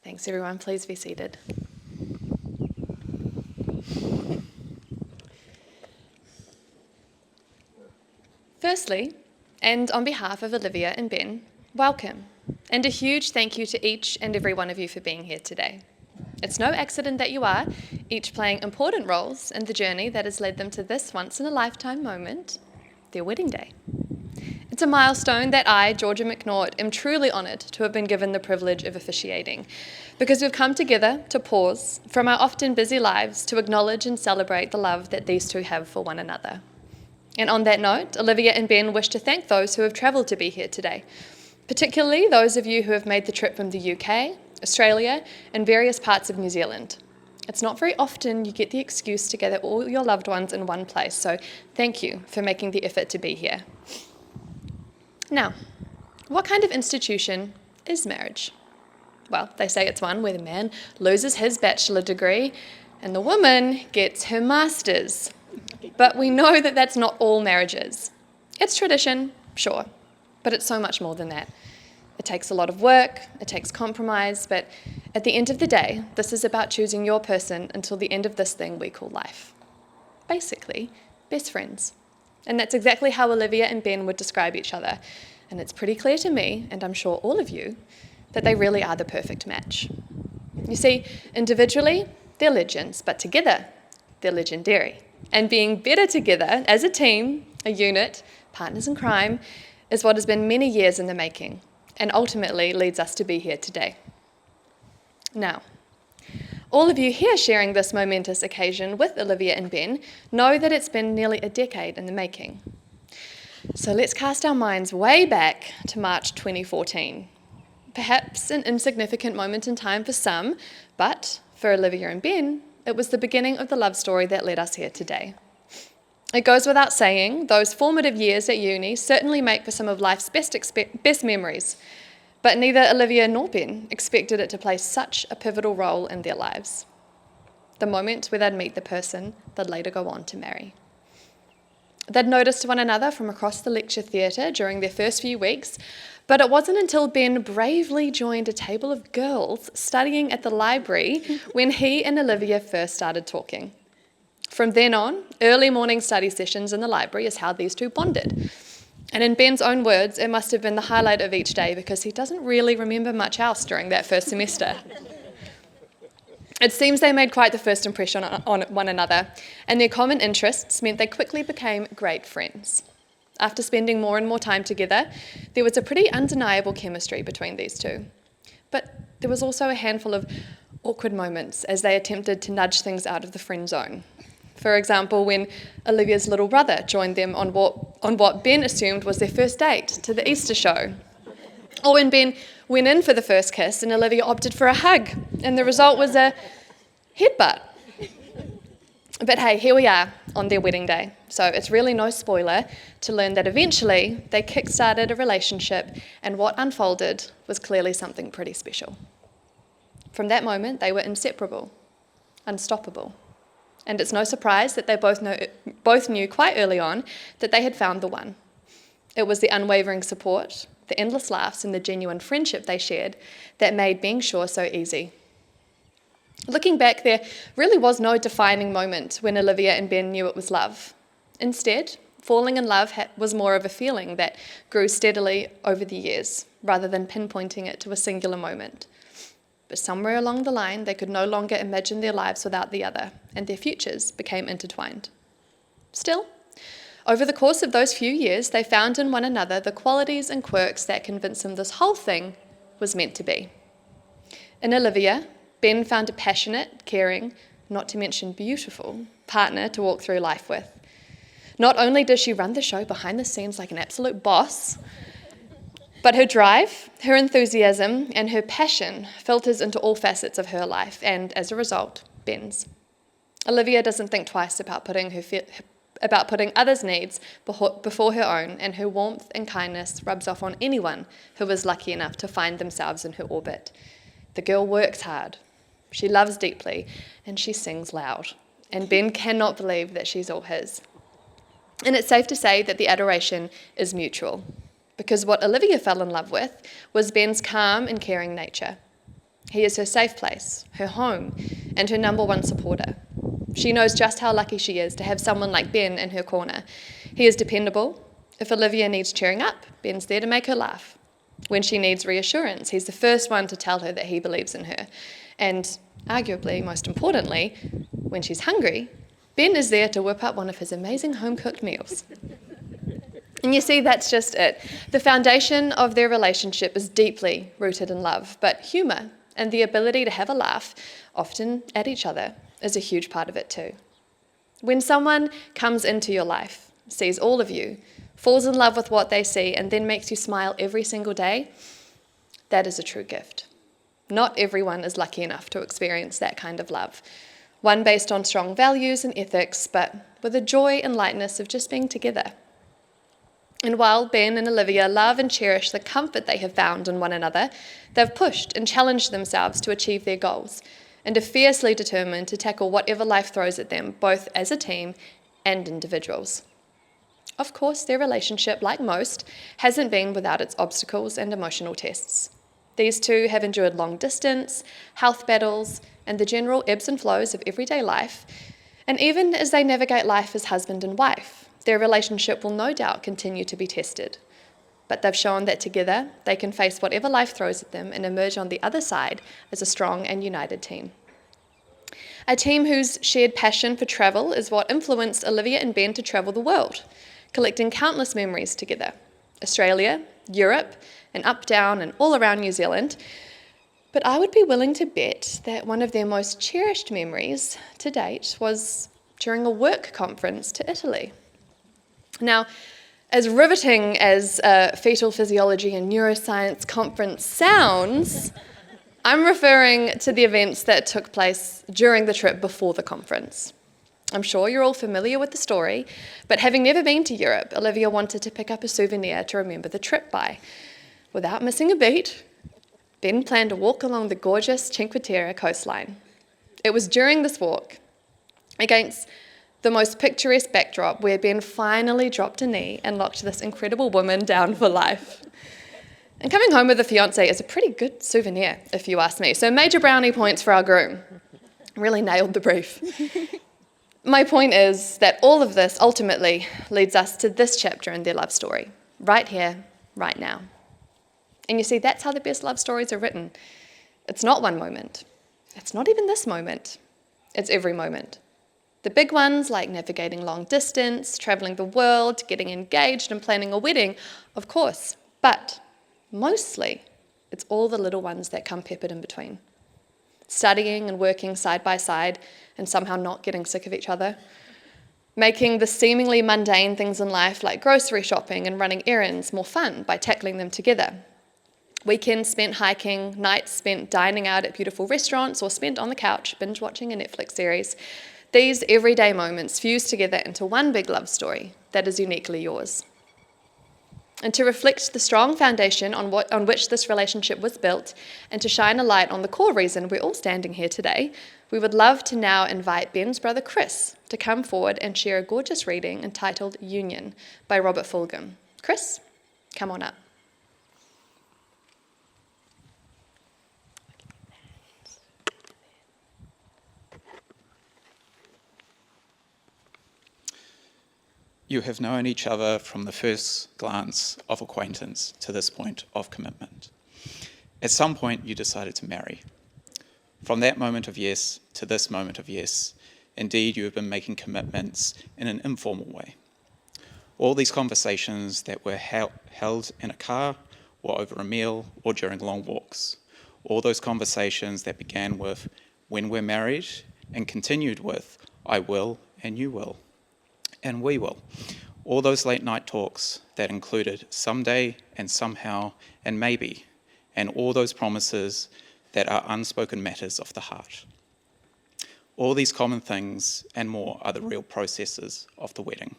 Thanks, everyone. Please be seated. Firstly, and on behalf of Olivia and Ben, welcome, and a huge thank you to each and every one of you for being here today. It's no accident that you are, each playing important roles in the journey that has led them to this once-in-a-lifetime moment, their wedding day. It's a milestone that I, Georgia McNaught, am truly honoured to have been given the privilege of officiating, because we've come together to pause from our often busy lives to acknowledge and celebrate the love that these two have for one another. And on that note, Olivia and Ben wish to thank those who have travelled to be here today, particularly those of you who have made the trip from the UK, Australia, and various parts of New Zealand. It's not very often you get the excuse to gather all your loved ones in one place, so thank you for making the effort to be here. Now, what kind of institution is marriage? Well, they say it's one where the man loses his bachelor degree and the woman gets her master's. But we know that that's not all marriages. It's tradition, sure, but it's so much more than that. It takes a lot of work, it takes compromise, but at the end of the day, this is about choosing your person until the end of this thing we call life. Basically, best friends. And that's exactly how Olivia and Ben would describe each other. And it's pretty clear to me, and I'm sure all of you, that they really are the perfect match. You see, individually, they're legends, but together, they're legendary. And being better together as a team, a unit, partners in crime, is what has been many years in the making, and ultimately leads us to be here today. Now, all of you here sharing this momentous occasion with Olivia and Ben know that it's been nearly a decade in the making. So let's cast our minds way back to March 2014. Perhaps an insignificant moment in time for some, but for Olivia and Ben, it was the beginning of the love story that led us here today. It goes without saying, those formative years at uni certainly make for some of life's best memories, but neither Olivia nor Ben expected it to play such a pivotal role in their lives. The moment where they'd meet the person they'd later go on to marry. They'd noticed one another from across the lecture theatre during their first few weeks, but it wasn't until Ben bravely joined a table of girls studying at the library when he and Olivia first started talking. From then on, early morning study sessions in the library is how these two bonded. And in Ben's own words, it must have been the highlight of each day because he doesn't really remember much else during that first semester. It seems they made quite the first impression on one another, and their common interests meant they quickly became great friends. After spending more and more time together, there was a pretty undeniable chemistry between these two. But there was also a handful of awkward moments as they attempted to nudge things out of the friend zone. For example, when Olivia's little brother joined them on what Ben assumed was their first date to the Easter show. Or when Ben went in for the first kiss and Olivia opted for a hug, and the result was a headbutt. But hey, here we are on their wedding day, so it's really no spoiler to learn that eventually they kick-started a relationship, and what unfolded was clearly something pretty special. From that moment, they were inseparable, unstoppable. And it's no surprise that they both knew quite early on that they had found the one. It was the unwavering support, the endless laughs, and the genuine friendship they shared that made being sure so easy. Looking back, there really was no defining moment when Olivia and Ben knew it was love. Instead, falling in love was more of a feeling that grew steadily over the years, rather than pinpointing it to a singular moment. But somewhere along the line, they could no longer imagine their lives without the other, and their futures became intertwined. Still, over the course of those few years, they found in one another the qualities and quirks that convinced them this whole thing was meant to be. In Olivia, Ben found a passionate, caring, not to mention beautiful, partner to walk through life with. Not only does she run the show behind the scenes like an absolute boss, but her drive, her enthusiasm, and her passion filters into all facets of her life, and as a result, Ben's. Olivia doesn't think twice about putting others' needs before her own, and her warmth and kindness rubs off on anyone who is lucky enough to find themselves in her orbit. The girl works hard, she loves deeply, and she sings loud. And Ben cannot believe that she's all his. And it's safe to say that the adoration is mutual, because what Olivia fell in love with was Ben's calm and caring nature. He is her safe place, her home, and her number one supporter. She knows just how lucky she is to have someone like Ben in her corner. He is dependable. If Olivia needs cheering up, Ben's there to make her laugh. When she needs reassurance, he's the first one to tell her that he believes in her. And arguably, most importantly, when she's hungry, Ben is there to whip up one of his amazing home-cooked meals. And you see, that's just it. The foundation of their relationship is deeply rooted in love, but humour and the ability to have a laugh, often at each other, is a huge part of it too. When someone comes into your life, sees all of you, falls in love with what they see, and then makes you smile every single day, that is a true gift. Not everyone is lucky enough to experience that kind of love. One based on strong values and ethics, but with the joy and lightness of just being together. And while Ben and Olivia love and cherish the comfort they have found in one another, they've pushed and challenged themselves to achieve their goals, and are fiercely determined to tackle whatever life throws at them, both as a team and individuals. Of course, their relationship, like most, hasn't been without its obstacles and emotional tests. These two have endured long distance, health battles, and the general ebbs and flows of everyday life, and even as they navigate life as husband and wife, their relationship will no doubt continue to be tested. But they've shown that together they can face whatever life throws at them and emerge on the other side as a strong and united team. A team whose shared passion for travel is what influenced Olivia and Ben to travel the world, collecting countless memories together. Australia, Europe, and up, down, and all around New Zealand. But I would be willing to bet that one of their most cherished memories to date was during a work conference to Italy. Now, as riveting as a fetal physiology and neuroscience conference sounds, I'm referring to the events that took place during the trip before the conference. I'm sure you're all familiar with the story, but having never been to Europe, Olivia wanted to pick up a souvenir to remember the trip by. Without missing a beat, Ben planned to walk along the gorgeous Cinque Terre coastline. It was during this walk, against the most picturesque backdrop, where Ben finally dropped a knee and locked this incredible woman down for life. And coming home with a fiancé is a pretty good souvenir, if you ask me. So major brownie points for our groom. Really nailed the brief. My point is that all of this ultimately leads us to this chapter in their love story, right here, right now. And you see, that's how the best love stories are written. It's not one moment. It's not even this moment. It's every moment. The big ones, like navigating long distance, traveling the world, getting engaged and planning a wedding, of course. But mostly, it's all the little ones that come peppered in between. Studying and working side by side and somehow not getting sick of each other. Making the seemingly mundane things in life like grocery shopping and running errands more fun by tackling them together. Weekends spent hiking, nights spent dining out at beautiful restaurants, or spent on the couch binge watching a Netflix series. These everyday moments fuse together into one big love story that is uniquely yours. And to reflect the strong foundation on which this relationship was built, and to shine a light on the core reason we're all standing here today, we would love to now invite Ben's brother Chris to come forward and share a gorgeous reading entitled Union by Robert Fulghum. Chris, come on up. You have known each other from the first glance of acquaintance to this point of commitment. At some point, you decided to marry. From that moment of yes to this moment of yes, indeed, you have been making commitments in an informal way. All these conversations that were held in a car or over a meal or during long walks. All those conversations that began with when we're married and continued with I will and you will. And we will. All those late night talks that included someday and somehow and maybe, and all those promises that are unspoken matters of the heart. All these common things and more are the real processes of the wedding.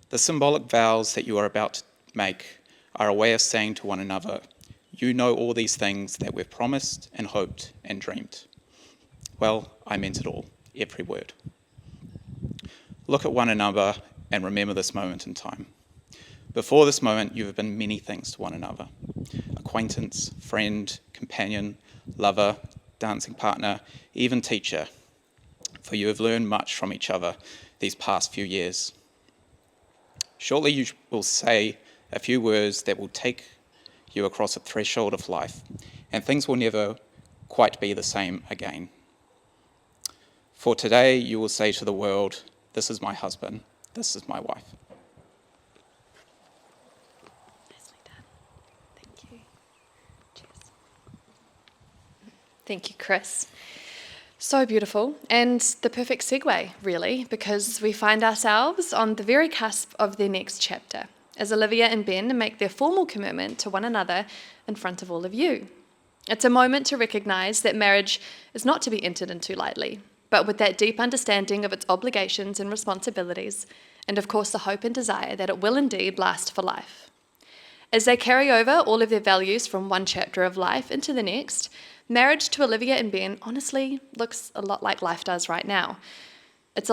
The symbolic vows that you are about to make are a way of saying to one another, you know all these things that we've promised and hoped and dreamed. Well, I meant it all, every word. Look at one another and remember this moment in time. Before this moment, you have been many things to one another. Acquaintance, friend, companion, lover, dancing partner, even teacher. For you have learned much from each other these past few years. Shortly you will say a few words that will take you across a threshold of life, and things will never quite be the same again. For today you will say to the world, this is my husband, this is my wife. Nicely done. Thank you. Cheers. Thank you, Chris. So beautiful, and the perfect segue, really, because we find ourselves on the very cusp of their next chapter, as Olivia and Ben make their formal commitment to one another in front of all of you. It's a moment to recognise that marriage is not to be entered into lightly, but with that deep understanding of its obligations and responsibilities, and of course the hope and desire that it will indeed last for life. As they carry over all of their values from one chapter of life into the next, marriage to Olivia and Ben honestly looks a lot like life does right now. It's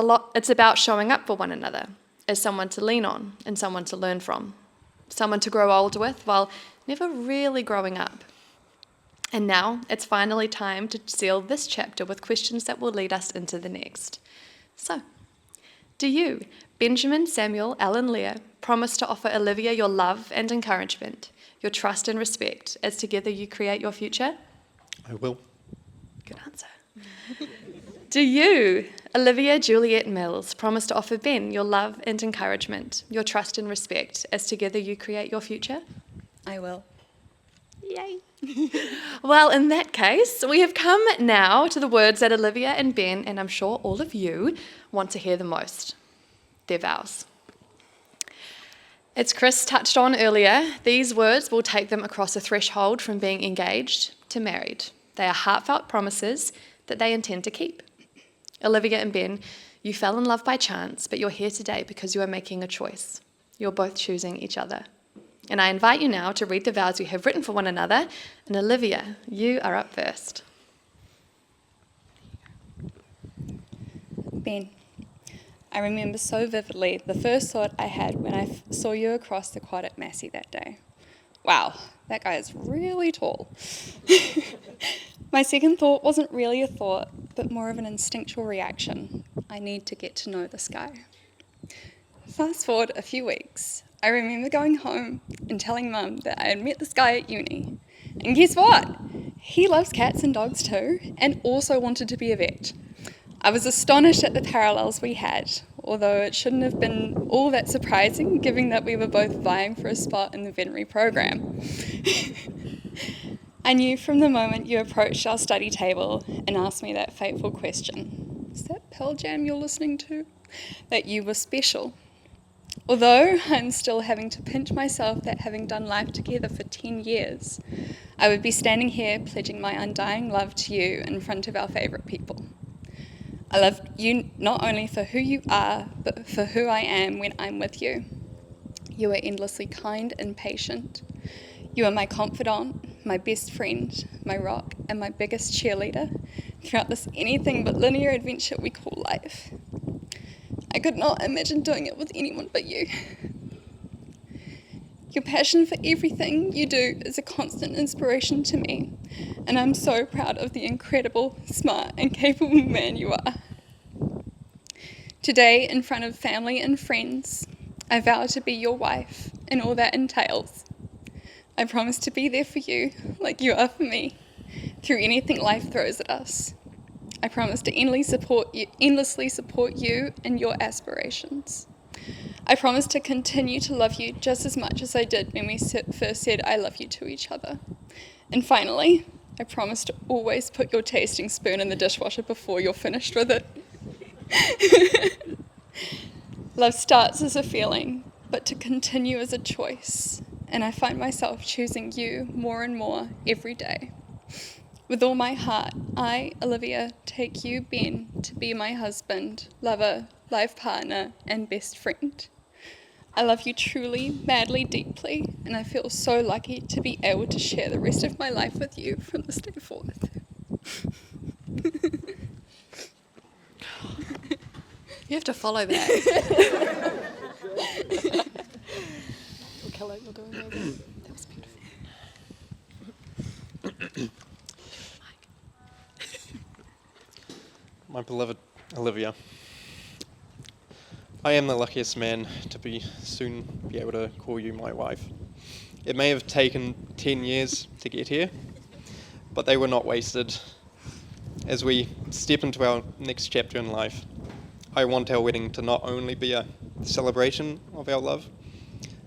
about showing up for one another as someone to lean on and someone to learn from, someone to grow old with while never really growing up. And now it's finally time to seal this chapter with questions that will lead us into the next. So, do you, Benjamin Samuel Allen Lear, promise to offer Olivia your love and encouragement, your trust and respect as together you create your future? I will. Good answer. Do you, Olivia Juliet Mills, promise to offer Ben your love and encouragement, your trust and respect as together you create your future? I will. Yay. Well, in that case, we have come now to the words that Olivia and Ben, and I'm sure all of you, want to hear the most, their vows. As Chris touched on earlier, these words will take them across a threshold from being engaged to married. They are heartfelt promises that they intend to keep. Olivia and Ben, you fell in love by chance, but you're here today because you are making a choice. You're both choosing each other. And I invite you now to read the vows you have written for one another. And Olivia, you are up first. Ben, I remember so vividly the first thought I had when I saw you across the quad at Massey that day. Wow, that guy is really tall. My second thought wasn't really a thought, but more of an instinctual reaction. I need to get to know this guy. Fast forward a few weeks. I remember going home and telling Mum that I had met this guy at uni. And guess what? He loves cats and dogs too, and also wanted to be a vet. I was astonished at the parallels we had, although it shouldn't have been all that surprising, given that we were both vying for a spot in the veterinary program. I knew from the moment you approached our study table and asked me that fateful question, is that Pearl Jam you're listening to? That you were special. Although I'm still having to pinch myself that having done life together for 10 years, I would be standing here pledging my undying love to you in front of our favourite people. I love you not only for who you are, but for who I am when I'm with you. You are endlessly kind and patient. You are my confidant, my best friend, my rock, and my biggest cheerleader throughout this anything but linear adventure we call life. I could not imagine doing it with anyone but you. Your passion for everything you do is a constant inspiration to me, and I'm so proud of the incredible, smart, and capable man you are. Today, in front of family and friends, I vow to be your wife and all that entails. I promise to be there for you, like you are for me, through anything life throws at us. I promise to endlessly support you and your aspirations. I promise to continue to love you just as much as I did when we first said I love you to each other. And finally, I promise to always put your tasting spoon in the dishwasher before you're finished with it. Love starts as a feeling, but to continue as a choice. And I find myself choosing you more and more every day. With all my heart, I, Olivia, take you, Ben, to be my husband, lover, life partner, and best friend. I love you truly, madly, deeply, and I feel so lucky to be able to share the rest of my life with you from this day forth. You have to follow that. Kelly, you're doing amazing. That was beautiful. My beloved Olivia, I am the luckiest man to soon be able to call you my wife. It may have taken 10 years to get here, but they were not wasted. As we step into our next chapter in life, I want our wedding to not only be a celebration of our love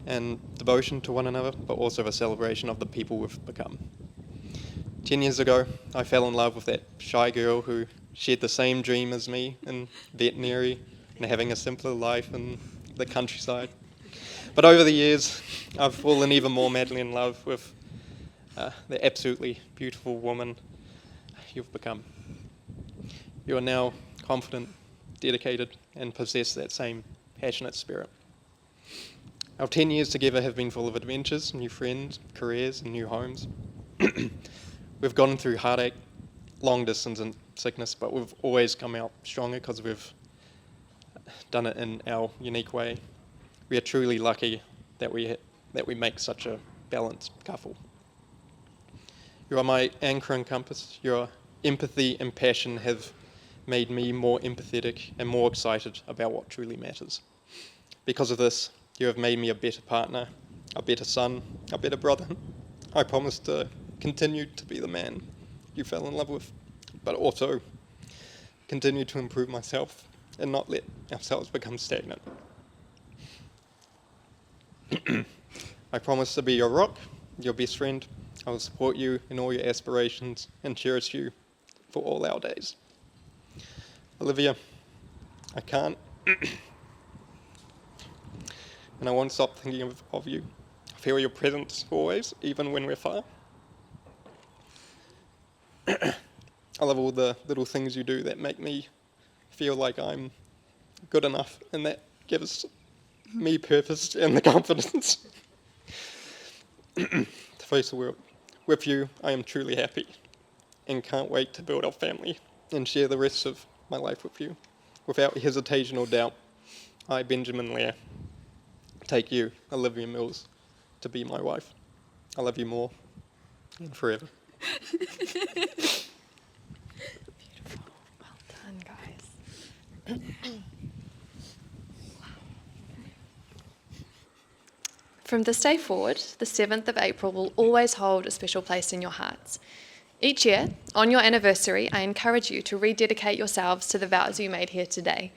and devotion to one another, but also a celebration of the people we've become. 10 years ago, I fell in love with that shy girl who shared the same dream as me in veterinary and having a simpler life in the countryside. But over the years, I've fallen even more madly in love with the absolutely beautiful woman you've become. You are now confident, dedicated, and possess that same passionate spirit. Our 10 years together have been full of adventures, new friends, careers, and new homes. We've gone through heartache, long distance and sickness, but we've always come out stronger because we've done it in our unique way. We are truly lucky that we make such a balanced couple. You are my anchor and compass. Your empathy and passion have made me more empathetic and more excited about what truly matters. Because of this, you have made me a better partner, a better son, a better brother. I promise to continue to be the man you fell in love with, but also continue to improve myself and not let ourselves become stagnant. I promise to be your rock, your best friend. I will support you in all your aspirations and cherish you for all our days. Olivia, I can't and I won't stop thinking of you. I feel your presence always, even when we're far. I love all the little things you do that make me feel like I'm good enough, and that gives me purpose and the confidence to face the world. With you, I am truly happy and can't wait to build our family and share the rest of my life with you. Without hesitation or doubt, I, Benjamin Lair, take you, Olivia Mills, to be my wife. I love you more and forever. Beautiful. Well done, guys. From this day forward, the 7th of April will always hold a special place in your hearts. Each year, on your anniversary, I encourage you to rededicate yourselves to the vows you made here today.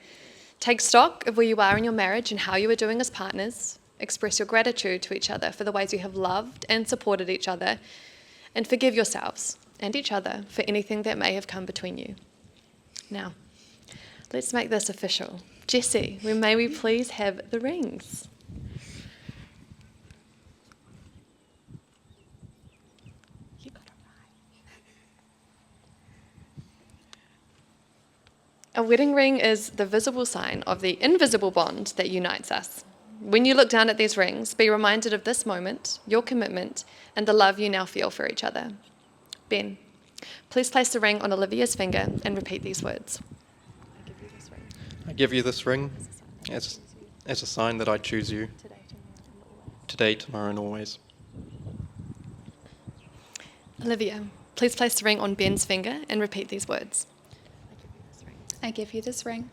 Take stock of where you are in your marriage and how you are doing as partners. Express your gratitude to each other for the ways you have loved and supported each other, and forgive yourselves and each other for anything that may have come between you. Now, let's make this official. Jessie, may we please have the rings? A wedding ring is the visible sign of the invisible bond that unites us. When you look down at these rings, be reminded of this moment, your commitment, and the love you now feel for each other. Ben, please place the ring on Olivia's finger and repeat these words. I give you this ring as a sign that I choose you today, tomorrow, and always. Olivia, please place the ring on Ben's finger and repeat these words. I give you this ring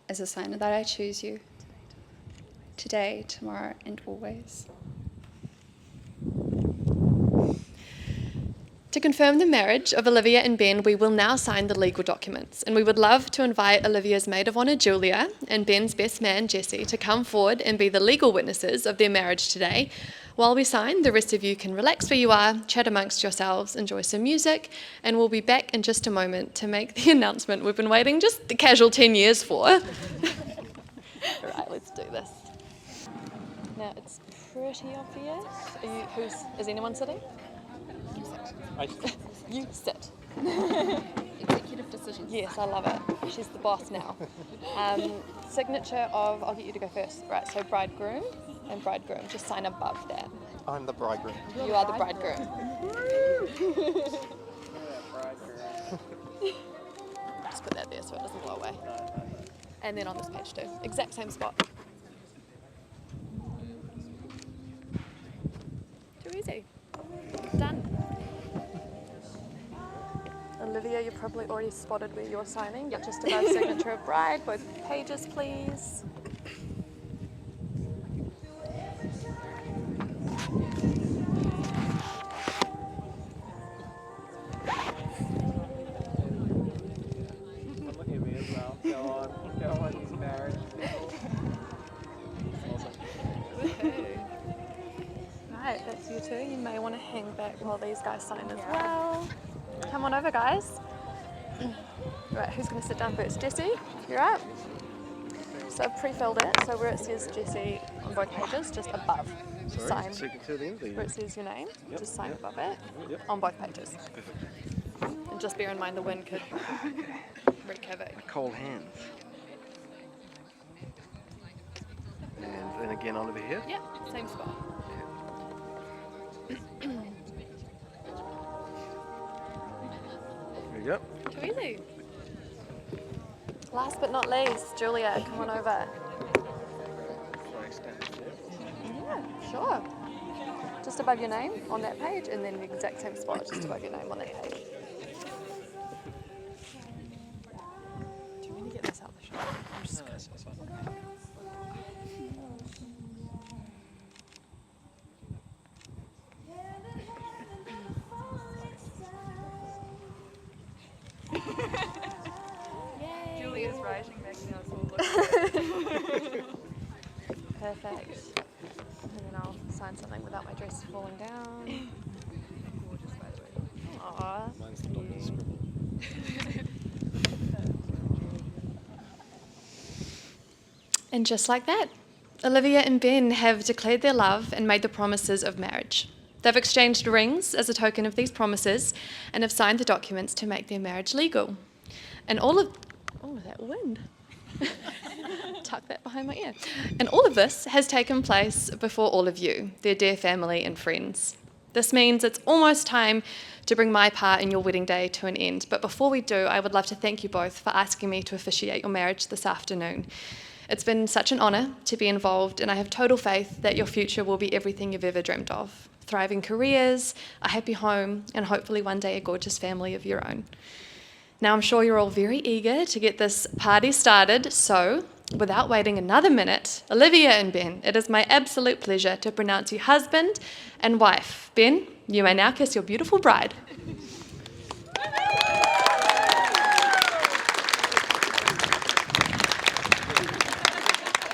as a sign that I choose you today, tomorrow, and always. To confirm the marriage of Olivia and Ben, we will now sign the legal documents, and we would love to invite Olivia's maid of honour, Julia, and Ben's best man, Jesse, to come forward and be the legal witnesses of their marriage today. While we sign, the rest of you can relax where you are, chat amongst yourselves, enjoy some music, and we'll be back in just a moment to make the announcement we've been waiting just the casual 10 years for. All right, let's do this. Now, it's pretty obvious. Is anyone sitting? You sit. Executive decisions. Yes, I love it. She's the boss now. Signature of, I'll get you to go first. Right, so bridegroom and bridegroom. Just sign above that. I'm the bridegroom. You are the bridegroom. Just put that there so it doesn't blow away. And then on this page too. Exact same spot. Too easy. Done. Olivia, you've probably already spotted where you're signing, but just above signature of bride, both pages, please. Look at me as well. Go on, he's married. Right, that's you two. You may want to hang back while these guys sign as well. Come on over, guys. Right, who's going to sit down first? Jesse, you're up. So I've pre-filled it, so where it says Jesse on both pages, just above. Sign. Where it says your name, just sign above it on both pages. And just bear in mind the wind could wreak havoc. Cold hands. And then again Oliver here. Yep, same spot. There you go. Too easy. Last but not least, Julia, come on over. Yeah, sure. Just above your name on that page, and then the exact same spot, just above your name on that page. Do you want me to get this out of the shot? I'm just gonna... Julia's writing back now, so we'll look. Perfect. And then I'll sign something without my dress falling down. Gorgeous, by the way. Aww. Mine's the doctor's scribble. And just like that, Olivia and Ben have declared their love and made the promises of marriage. They've exchanged rings as a token of these promises and have signed the documents to make their marriage legal. And all of... Oh, that wind. Tuck that behind my ear. And all of this has taken place before all of you, their dear family and friends. This means it's almost time to bring my part in your wedding day to an end. But before we do, I would love to thank you both for asking me to officiate your marriage this afternoon. It's been such an honour to be involved, and I have total faith that your future will be everything you've ever dreamt of. Thriving careers, a happy home, and hopefully one day a gorgeous family of your own. Now I'm sure you're all very eager to get this party started, so without waiting another minute, Olivia and Ben, it is my absolute pleasure to pronounce you husband and wife. Ben, you may now kiss your beautiful bride.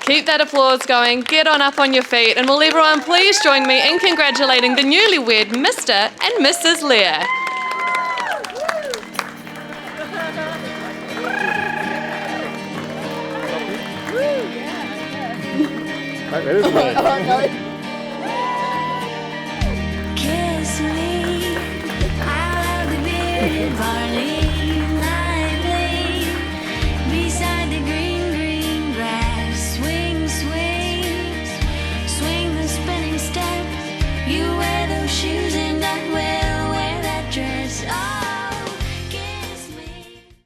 Keep that applause going, get on up on your feet, and will everyone please join me in congratulating the newlywed Mr. and Mrs. Lear. Right, that is nice.